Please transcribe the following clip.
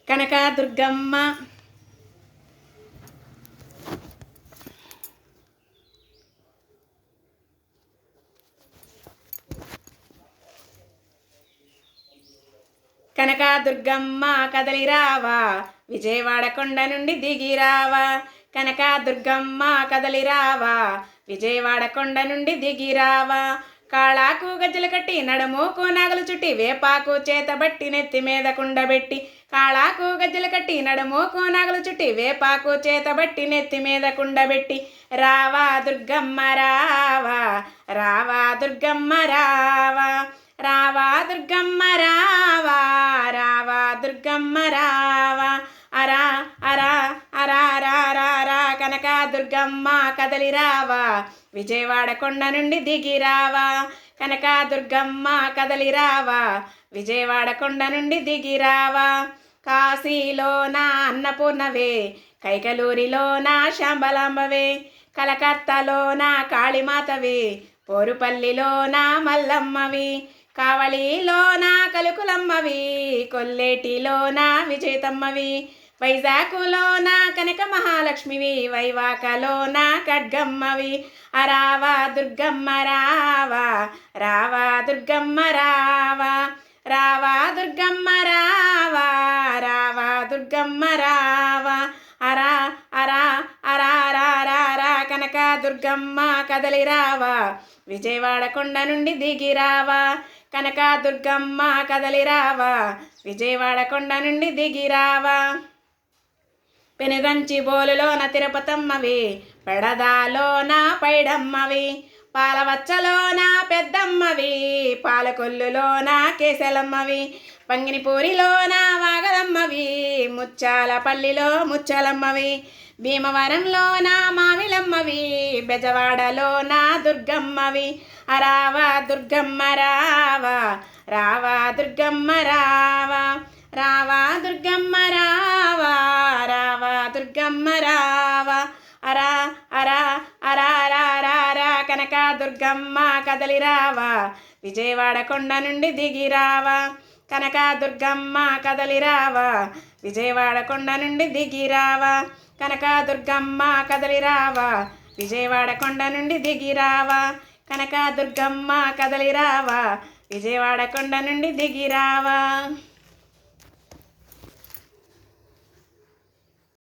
కనకదుర్గమ్మ కనకదుర్గమ్మ కదలిరావా, విజయవాడ కొండ నుండి దిగిరావా. కనకదుర్గమ్మ కదలిరావా, విజయవాడ కొండ నుండి దిగిరావా. కాళాకు గజ్జలు కట్టి నడుమోకు నాగలు చుట్టి వేపాకు చేతబట్టి నెత్తి మీద కుండబెట్టి. కాళాకు గజ్జలు కట్టి నడుమోకు నాగలు చుట్టి వేపాకు చేతబట్టి నెత్తి మీద కుండబెట్టి. రావా దుర్గమ్మ రావా, రావా దుర్గమ్మ రావా, రావా దుర్గమ్మ రావా, రావా దుర్గమ్మ రావా. అరా అరా అరా రా రా రా కనకదుర్గమ్మ కదలిరావా, విజయవాడ కొండ నుండి దిగిరావా. కనకదుర్గమ్మ కదలిరావా, విజయవాడ కొండ నుండి దిగిరావా. కాశీలోన అన్నపూర్ణవే, కైకలూరిలోన శాంబలాంబవే, కలకత్తాలోన కాళీమాతవే, పోరుపల్లిలోన మల్లమ్మవి, కావళిలోన కలుకులమ్మవి, కొల్లేటిలోన విజేతమ్మవి, వైజాగులోన కనక మహాలక్ష్మివి, వైవాకలోన ఖడ్గమ్మవి. రావా దుర్గమ్మ రావా, రావా దుర్గమ్మ రావా, రావా దుర్గమ్మ రావా, రావా దుర్గమ్మ రావా. అరా అరా అరా రా రా రా కనకదుర్గమ్మ కదలిరావా, విజయవాడ కొండ నుండి దిగిరావా. కనకదుర్గమ్మ కదలిరావా, విజయవాడ కొండ నుండి దిగిరావా. పెనుగంచి బోలులోన తిరుపతమ్మవి, పెడదాలోన పైడమ్మవి, పాలవచ్చలోన పెద్దమ్మవి, పాలకొల్లులోన కేశలమ్మవి, పంగినిపూరిలోన వాగలమ్మవి, ముచ్చాలపల్లిలో ముచ్చలమ్మవి, భీమవరంలోన మావిలమ్మవి, బెజవాడలోన దుర్గమ్మవి. రావా దుర్గమ్మ రావా, రావా దుర్గమ్మ రావా, రావా దుర్గమ్మ రావా, రావా దుర్గమ్మ రావా. అరా అరా అరా రా రా రా కనకదుర్గమ్మ కదలిరావా, విజయవాడ కొండ నుండి దిగిరావా. కనకదుర్గమ్మ కదలిరావా, విజయవాడ కొండ నుండి దిగిరావా. కనకదుర్గమ్మ కదలిరావా, విజయవాడ కొండ నుండి దిగిరావా. కనకదుర్గమ్మ కదలిరావా, విజయవాడ కొండ నుండి దిగిరావా.